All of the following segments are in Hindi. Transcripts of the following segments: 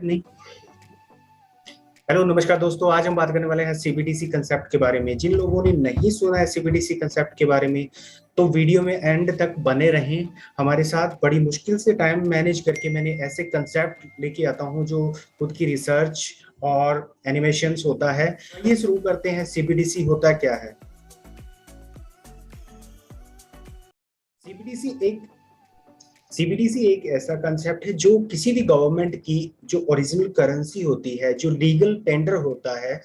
नहीं। हेलो नमस्कार दोस्तों, आज हम बात करने वाले हैं सीबीडीसी कंसेप्ट के बारे में। जिन लोगों ने नहीं सुना है सीबीडीसी कंसेप्ट के बारे में तो वीडियो में एंड तक बने रहें हमारे साथ। बड़ी मुश्किल से टाइम मैनेज करके मैंने ऐसे कंसेप्ट लेके आता हूं जो खुद की रिसर्च और एनिमेशंस होता है। ये शुरू करते हैं, सीबीडीसी होता क्या है। सीबीडीसी एक ऐसा कंसेप्ट है जो किसी भी गवर्नमेंट की जो ओरिजिनल करेंसी होती है, जो लीगल टेंडर होता है,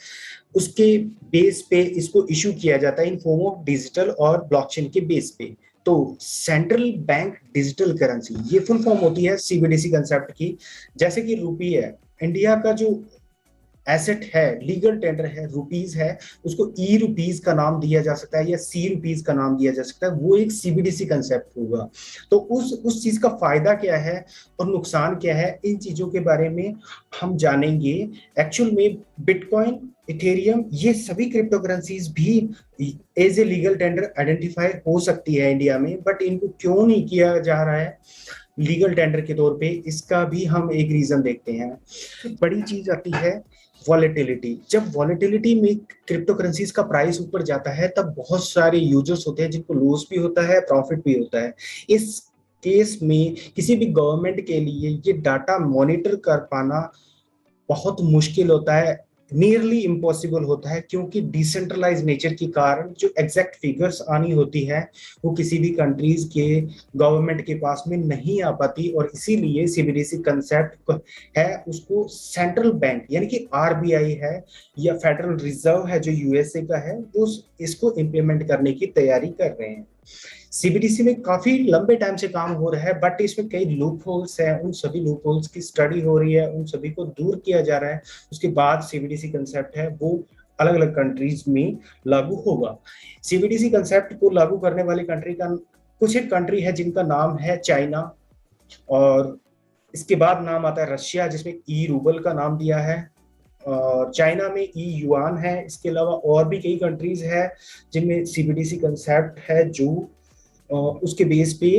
उसके बेस पे इसको इशू किया जाता है इन फॉर्म ऑफ डिजिटल और ब्लॉकचेन के बेस पे। तो सेंट्रल बैंक डिजिटल करेंसी, ये फुल फॉर्म होती है सीबीडीसी कंसेप्ट की। जैसे कि रुपी है, इंडिया का जो एसेट है, लीगल टेंडर है, रुपीज है, उसको ई रुपीज का नाम दिया जा सकता है या सी रुपीज का नाम दिया जा सकता है। वो एक सीबीडीसी कंसेप्ट होगा। तो उस चीज का फायदा क्या है और नुकसान क्या है, इन चीजों के बारे में हम जानेंगे। एक्चुअल में बिटकॉइन, इथेरियम, ये सभी क्रिप्टो करेंसीज भी as a legal tender identify हो सकती है इंडिया में, बट इनको क्यों नहीं किया जा रहा है लीगल टेंडर के तौर पे, इसका भी हम एक रीजन देखते हैं। बड़ी चीज आती है वॉलेटिलिटी। जब वॉलेटिलिटी में क्रिप्टो करेंसीज का प्राइस ऊपर जाता है तब बहुत सारे यूजर्स होते हैं जिनको लॉस भी होता है, प्रॉफिट भी होता है। इस केस में किसी भी गवर्नमेंट के लिए ये डाटा मॉनिटर कर पाना बहुत मुश्किल होता है, नियरली इम्पॉसिबल होता है, क्योंकि डिसेंट्रलाइज नेचर के कारण जो एग्जैक्ट फिगर्स आनी होती है वो किसी भी कंट्रीज के गवर्नमेंट के पास में नहीं आ पाती। और इसीलिए सीबीडीसी कंसेप्ट है, उसको सेंट्रल बैंक यानी कि आरबीआई है या फेडरल रिजर्व है जो यूएसए का है, उस इसको इम्प्लीमेंट करने की तैयारी कर रहे हैं। सीबीडीसी में काफी लंबे टाइम से काम हो रहा है, बट इसमें कई लूप होल्स हैं। उन सभी लूप होल्स की स्टडी हो रही है, उन सभी को दूर किया जा रहा है। उसके बाद सीबीडीसी कंसेप्ट है वो अलग अलग कंट्रीज में लागू होगा। सीबीडीसी कंसेप्ट को लागू करने वाली कंट्री का कुछ एक कंट्री है जिनका नाम है चाइना, और इसके बाद नाम आता है रशिया जिसमें ई रूबल का नाम दिया है, और चाइना में ई युआन है। इसके अलावा और भी कई कंट्रीज है जिनमें सीबीडीसी कंसेप्ट है जो उसके बेस पे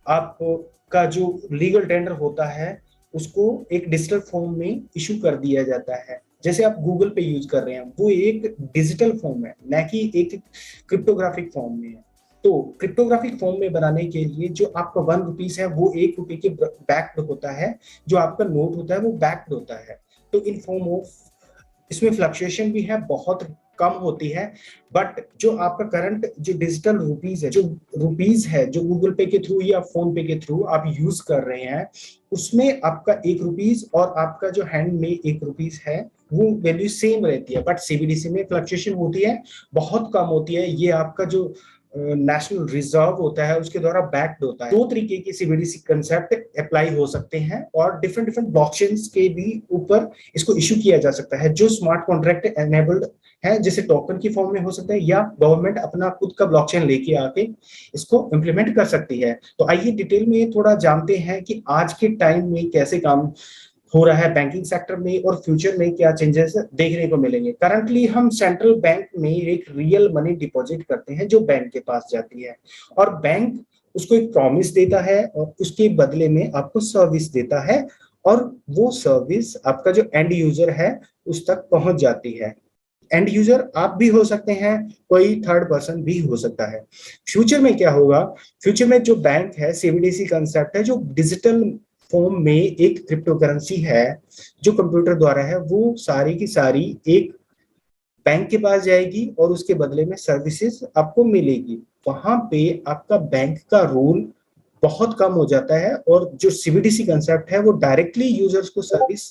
आपका जो लीगल टेंडर होता है उसको एक डिजिटल फॉर्म में इशू कर दिया जाता है। जैसे आप गूगल पे यूज कर रहे हैं, वो एक डिजिटल फॉर्म है, न कि एक क्रिप्टोग्राफिक फॉर्म में है। तो क्रिप्टोग्राफिक फॉर्म में बनाने के लिए जो आपका ₹1 है वो ₹1 के बैक्ड होता है, जो आपका नोट होता है वो बैक्ड होता है। तो इन फॉर्म ऑफ इसमें फ्लक्चुएशन भी है, बहुत कम होती है। बट जो आपका करंट जो डिजिटल रुपीज है, जो रुपीज है जो गूगल पे के थ्रू या फोन पे के थ्रू आप यूज कर रहे हैं, उसमें आपका ₹1 और आपका जो हैंड में ₹1 है वो वैल्यू सेम रहती है। बट सीबीडीसी में फ्लक्चुएशन होती है, बहुत कम होती है। ये आपका जो नेशनल रिजर्व होता है उसके द्वारा बैक्ड होता है। 2 तरीके के सीबीडीसी कंसेप्ट अप्लाई हो सकते हैं और डिफरेंट डिफरेंट ब्लॉकचेन्स के भी ऊपर इसको इशू किया जा सकता है। जो स्मार्ट कॉन्ट्रैक्ट एनेबल्ड है, जैसे टोकन की फॉर्म में हो सकता है, या गवर्नमेंट अपना खुद का ब्लॉकचेन लेके आके इसको इम्प्लीमेंट कर सकती है। तो आइए डिटेल में थोड़ा जानते हैं कि आज के टाइम में कैसे काम हो रहा है बैंकिंग सेक्टर में और फ्यूचर में क्या चेंजेस देखने को मिलेंगे। करंटली हम सेंट्रल बैंक में एक रियल मनी डिपॉजिट करते हैं जो बैंक के पास जाती है, और बैंक उसको एक प्रॉमिस देता है और उसके बदले में आपको सर्विस देता है, और वो सर्विस आपका जो एंड यूजर है उस तक पहुंच जाती है। एंड यूजर आप भी हो सकते हैं, कोई थर्ड पर्सन भी हो सकता है। फ्यूचर में क्या होगा, फ्यूचर में जो बैंक है, सीबीडीसी कंसेप्ट है, जो डिजिटल फॉर्म में एक क्रिप्टो करेंसी है जो कंप्यूटर द्वारा है, वो सारी की सारी एक बैंक के पास जाएगी और उसके बदले में सर्विसेज आपको मिलेगी। वहां पे आपका बैंक का रोल बहुत कम हो जाता है, और जो सीबीडीसी कंसेप्ट है वो डायरेक्टली यूजर्स को सर्विस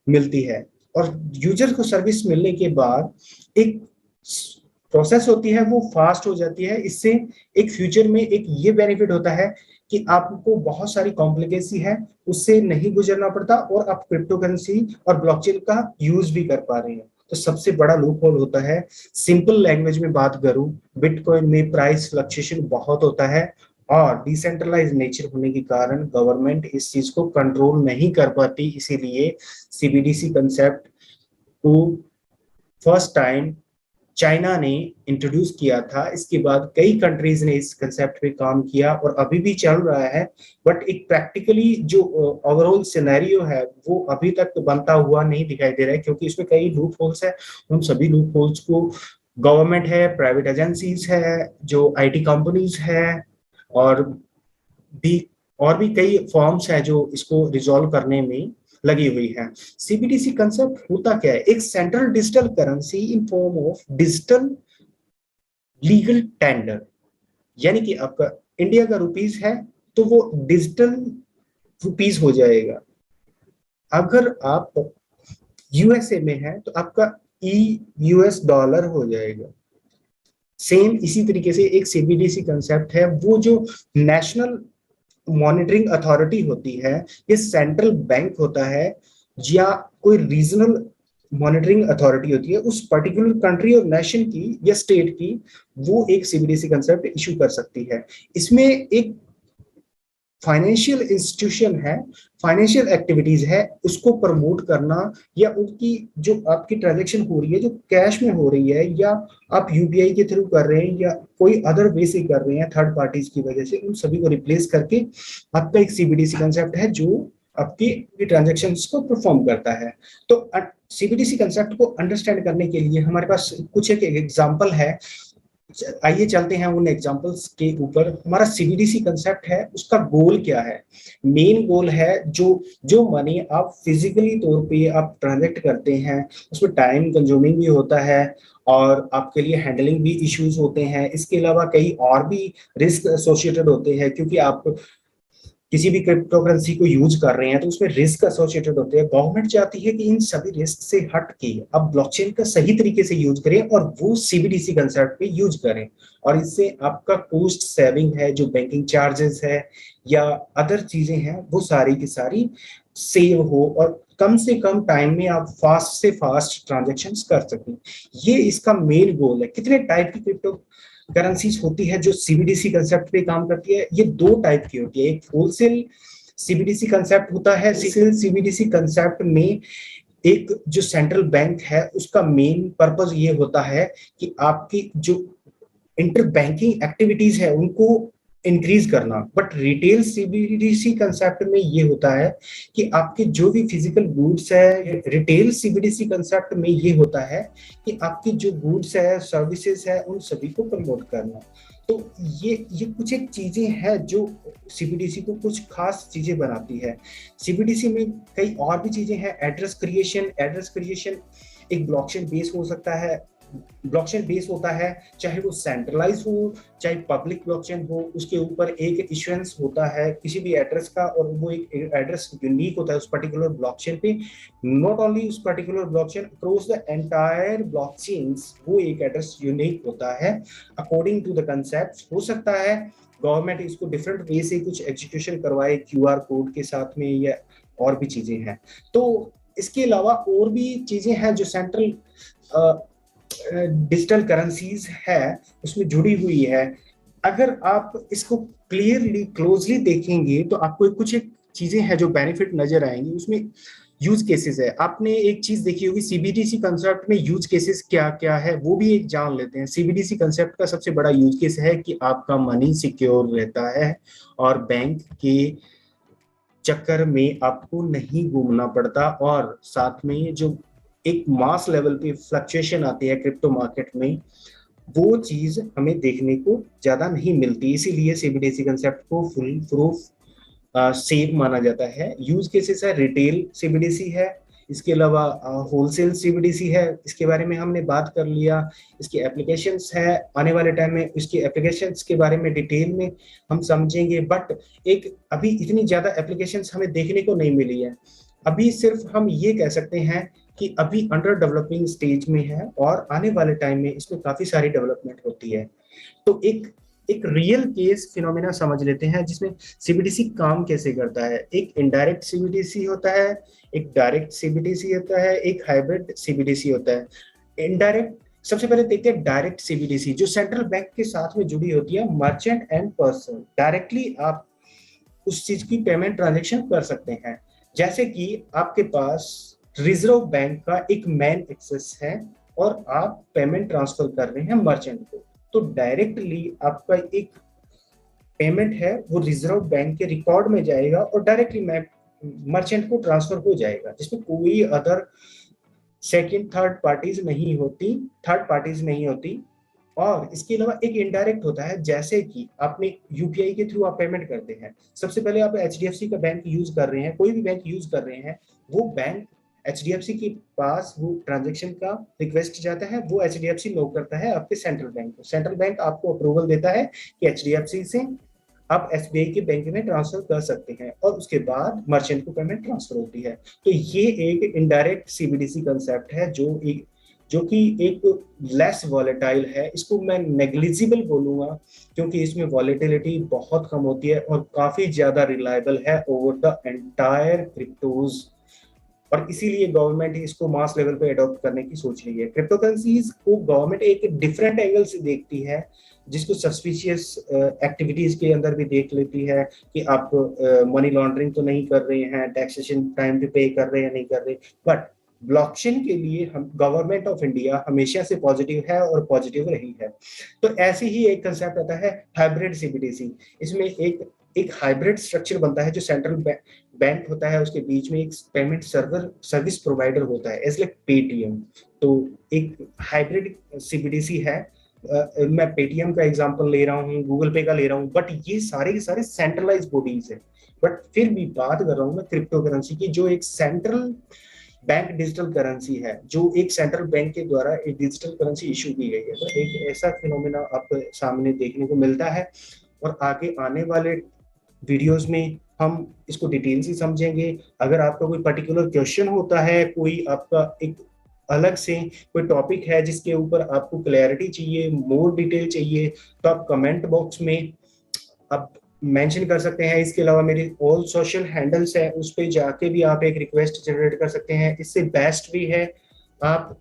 मिलती है। और यूजर को सर्विस मिलने के बाद एक प्रोसेस होती है वो फास्ट हो जाती है। इससे एक फ्यूचर में एक ये बेनिफिट होता है कि आपको बहुत सारी कॉम्प्लिकेसी है उससे नहीं गुजरना पड़ता, और आप क्रिप्टो करेंसी और ब्लॉकचेन का यूज भी कर पा रहे हैं। तो सबसे बड़ा लूप होल होता है, सिंपल लैंग्वेज में बात करूं, बिटकॉइन में प्राइस फ्लक्चुएशन बहुत होता है, और डिसेंट्रलाइज नेचर होने के कारण गवर्नमेंट इस चीज को कंट्रोल नहीं कर पाती। इसीलिए सीबीडीसी कंसेप्ट को फर्स्ट टाइम चाइना ने इंट्रोड्यूस किया था। इसके बाद कई कंट्रीज ने इस कंसेप्ट पे काम किया और अभी भी चल रहा है। बट एक प्रैक्टिकली जो ओवरऑल सिनेरियो है वो अभी तक बनता हुआ नहीं दिखाई दे रहा है, क्योंकि इसमें कई लूप होल्स है। उन सभी लूप होल्स को गवर्नमेंट है, प्राइवेट एजेंसीज है, जो आईटी कंपनीज है, और भी और भी कई फॉर्म्स है जो इसको रिजॉल्व करने में लगी हुई है। सीबीडीसी कंसेप्ट होता क्या है? एक central digital currency in form of digital legal tender, यानी कि आपका इंडिया का रुपीस है तो वो डिजिटल रुपीस हो जाएगा। अगर आप यूएसए में है तो आपका ई यूएस डॉलर हो जाएगा। सेम इसी तरीके से एक सीबीडीसी कंसेप्ट है, वो जो नेशनल मॉनिटरिंग अथॉरिटी होती है, ये सेंट्रल बैंक होता है या कोई रीजनल मॉनिटरिंग अथॉरिटी होती है उस पर्टिकुलर कंट्री और नेशन की या स्टेट की, वो एक सीबीडीसी कंसेप्ट इशू कर सकती है। इसमें एक फाइनेंशियल इंस्टीट्यूशन है, फाइनेंशियल एक्टिविटीज है, उसको प्रमोट करना, या उनकी जो आपकी ट्रांजैक्शन हो रही है जो कैश में हो रही है, या आप यूपीआई के थ्रू कर रहे हैं या कोई अदर वे से कर रहे हैं थर्ड पार्टीज की वजह से, उन सभी को रिप्लेस करके आपका एक सीबीडीसी कंसेप्ट है जो आपकी ट्रांजेक्शन को परफॉर्म करता है। तो सीबीडीसी कंसेप्ट को अंडरस्टैंड करने के लिए हमारे पास कुछ एक एग्जाम्पल है। आइए चलते हैं उन एग्जांपल्स के ऊपर। हमारा सीबीडीसी कंसेप्ट है, उसका गोल क्या है? मेन गोल है जो जो मनी आप फिजिकली तौर पे आप ट्रांजैक्ट करते हैं उसमें टाइम कंज्यूमिंग भी होता है और आपके लिए हैंडलिंग भी इश्यूज होते हैं। इसके अलावा कई और भी रिस्क एसोसिएटेड होते हैं, क्योंकि आप किसी भी क्रिप्टो करेंसी को यूज कर रहे हैं तो उसमें रिस्क एसोसिएटेड होते हैं। गवर्नमेंट चाहती है कि इन सभी रिस्क से हट के आप ब्लॉकचेन का सही तरीके से यूज करें और वो सीबीडीसी कंसेप्ट पे यूज करें, और इससे आपका कॉस्ट सेविंग है, जो बैंकिंग चार्जेस है या अदर चीजें हैं, वो सारी की सारी सेव हो और कम से कम टाइम में आप फास्ट से फास्ट ट्रांजेक्शन्स कर सकें। ये इसका मेन गोल है। कितने टाइप की क्रिप्टो करेंसीज होती है जो सीबीडीसी कंसेप्ट पे काम करती है? ये दो टाइप की होती है। एक होलसेल सीबीडीसी कंसेप्ट होता है। सीबीडीसी कंसेप्ट में एक जो सेंट्रल बैंक है उसका मेन पर्पस ये होता है कि आपकी जो इंटर बैंकिंग एक्टिविटीज है उनको इंक्रीज करना। बट रिटेल सीबीडीसी कंसेप्ट में ये होता है कि आपके जो भी फिजिकल गुड्स है, रिटेल सीबीडीसी कंसेप्ट में ये होता है कि आपकी जो गुड्स है, सर्विसेज है, उन सभी को प्रमोट करना। तो ये कुछ एक चीजें हैं जो सीबीडीसी को कुछ खास चीजें बनाती है। सीबीडीसी में कई और भी चीजें हैं। एड्रेस क्रिएशन एक ब्लॉकचेन बेस हो सकता है, ब्लॉकचेन बेस होता है, चाहे वो सेंट्रलाइज हो चाहे पब्लिक ब्लॉकचेन हो, उसके ऊपर एक इश्यूएंस होता है किसी भी एड्रेस का और वो एक एड्रेस यूनिक होता है उस पर्टिकुलर ब्लॉकचेन पे। नॉट ओनली उस particular blockchain, across the entire blockchains वो एक एड्रेस यूनिक होता है अकॉर्डिंग टू द कंसेप्ट। हो सकता है गवर्नमेंट इसको डिफरेंट वे से कुछ एग्जीक्यूशन करवाए क्यूआर कोड के साथ में, या और भी चीजें हैं। तो इसके अलावा और भी चीजें हैं जो सेंट्रल डिजिटल करेंसीज है उसमें जुड़ी हुई है। अगर आप इसको क्लियरली क्लोजली देखेंगे तो आपको कुछ एक चीजें हैं जो बेनिफिट नजर आएंगी। उसमें यूज केसेस है। आपने एक चीज देखी होगी सीबीडीसी कंसेप्ट में यूज केसेस क्या क्या है, वो भी एक जान लेते हैं। सीबीडीसी कंसेप्ट का सबसे बड़ा यूज केस है कि आपका मनी सिक्योर रहता है और बैंक के चक्कर में आपको नहीं घूमना पड़ता, और साथ में जो एक मास लेवल पे फ्लक्चुएशन आती है क्रिप्टो मार्केट में, वो चीज हमें देखने को ज्यादा नहीं मिलती। इसीलिए सीबीडीसी कंसेप्ट को फुल प्रूफ सेफ माना जाता है। यूज केसेस है, रिटेल सीबीडीसी है, इसके अलावा होलसेल सीबीडीसी है, इसके बारे में हमने बात कर लिया। इसकी एप्लीकेशंस है, आने वाले टाइम में इसकी एप्लीकेशंस के बारे में डिटेल में हम समझेंगे। बट एक अभी इतनी ज्यादा एप्लीकेशंस हमें देखने को नहीं मिली है। अभी सिर्फ हम ये कह सकते हैं कि अभी अंडर डेवलपिंग स्टेज में है और आने वाले टाइम में इसमें काफी सारी डेवलपमेंट होती है। तो एक एक रियल केस फिनोमेना समझ लेते हैं जिसमें सीबीडीसी काम कैसे करता है। एक इनडायरेक्ट सीबीडीसी होता है, एक डायरेक्ट सीबीडीसी होता है, एक हाइब्रिड सीबीडीसी होता है। इनडायरेक्ट, सबसे पहले देखते हैं डायरेक्ट सीबीडीसी जो सेंट्रल बैंक के साथ में जुड़ी होती है। मर्चेंट एंड पर्सन, डायरेक्टली आप उस चीज की पेमेंट ट्रांजेक्शन कर सकते हैं। जैसे कि आपके पास रिजर्व बैंक का एक मैन एक्सेस है और आप पेमेंट ट्रांसफर कर रहे हैं मर्चेंट को, तो डायरेक्टली आपका एक पेमेंट है वो रिजर्व बैंक के रिकॉर्ड में जाएगा और डायरेक्टली मर्चेंट को ट्रांसफर हो जाएगा, जिसमें कोई अदर सेकंड थर्ड पार्टीज नहीं होती। और इसके अलावा एक इनडायरेक्ट होता है, जैसे कि आपने यूपीआई के थ्रू आप पेमेंट करते हैं, सबसे पहले आप एचडीएफसी का बैंक यूज कर रहे हैं, कोई भी बैंक यूज कर रहे हैं, वो बैंक एचडीएफसी के पास वो ट्रांजेक्शन का रिक्वेस्ट जाता है, वो एचडीएफसी नो करता है आपके सेंट्रल बैंक को, सेंट्रल बैंक आपको अप्रूवल देता है कि एचडीएफसी से आप एसबीआई के बैंक में ट्रांसफर कर सकते हैं, और उसके बाद मर्चेंट को पेमेंट ट्रांसफर होती है। तो ये एक इनडायरेक्ट सीबीडीसी कंसेप्ट है जो कि एक लेस वॉलेटाइल है, इसको मैं नेग्लिजिबल बोलूंगा, क्योंकि इसमें वॉलेटिलिटी बहुत कम होती है और काफी ज्यादा रिलायबल है ओवर द एंटायर क्रिप्टोज, और इसीलिए गवर्नमेंट इसको मास लेवल पे अडॉप्ट करने की सोच रही है। क्रिप्टो करेंसीज को गवर्नमेंट एक डिफरेंट एंगल से देखती है, जिसको सस्पिशियस एक्टिविटीज के अंदर भी देख लेती है कि आप मनी लॉन्ड्रिंग तो नहीं कर रहे हैं, टैक्सेशन टाइम पे कर रहे हैं नहीं कर रहे। बट ब्लॉकचेन के लिए हम गवर्नमेंट ऑफ इंडिया हमेशा से पॉजिटिव है और पॉजिटिव रही है। तो ऐसे ही एक कंसेप्ट आता है हाइब्रिड सीबीडीसी। इसमें एक हाइब्रिड स्ट्रक्चर बनता है, जो सेंट्रल बैंक होता है, उसके बीच में एक पेमेंट सर्विस प्रोवाइडर होता है, एज लाइक पेटीएम। तो एक हाइब्रिड सीबीडीसी है। मैं पेटीएम का एग्जांपल ले रहा हूँ, गूगल पे का ले रहा हूँ, बट ये सारे के सारे सेंट्रलाइज बॉडीज है। बट फिर भी बात कर रहा हूँ मैं क्रिप्टो करेंसी की, जो एक सेंट्रल बैंक डिजिटल करेंसी है, जो एक सेंट्रल बैंक के द्वारा एक डिजिटल करेंसी इशू की गई है। तो एक ऐसा फिनोमेना आपके सामने देखने को मिलता है, और आगे आने वाले वीडियोस में हम इसको डिटेल से समझेंगे। अगर आपका कोई पर्टिकुलर क्वेश्चन होता है, कोई आपका एक अलग से कोई टॉपिक है जिसके ऊपर आपको क्लैरिटी चाहिए, मोर डिटेल चाहिए, तो आप कमेंट बॉक्स में आप मेंशन कर सकते हैं। इसके अलावा मेरी ऑल सोशल हैंडल्स है, उस पर जाके भी आप एक रिक्वेस्ट जनरेट कर सकते हैं। इससे बेस्ट भी है, आप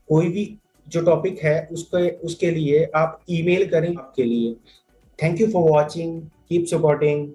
कोई भी जो टॉपिक है उसके लिए आप ईमेल करें आपके लिए। Thank you for watching, keep supporting.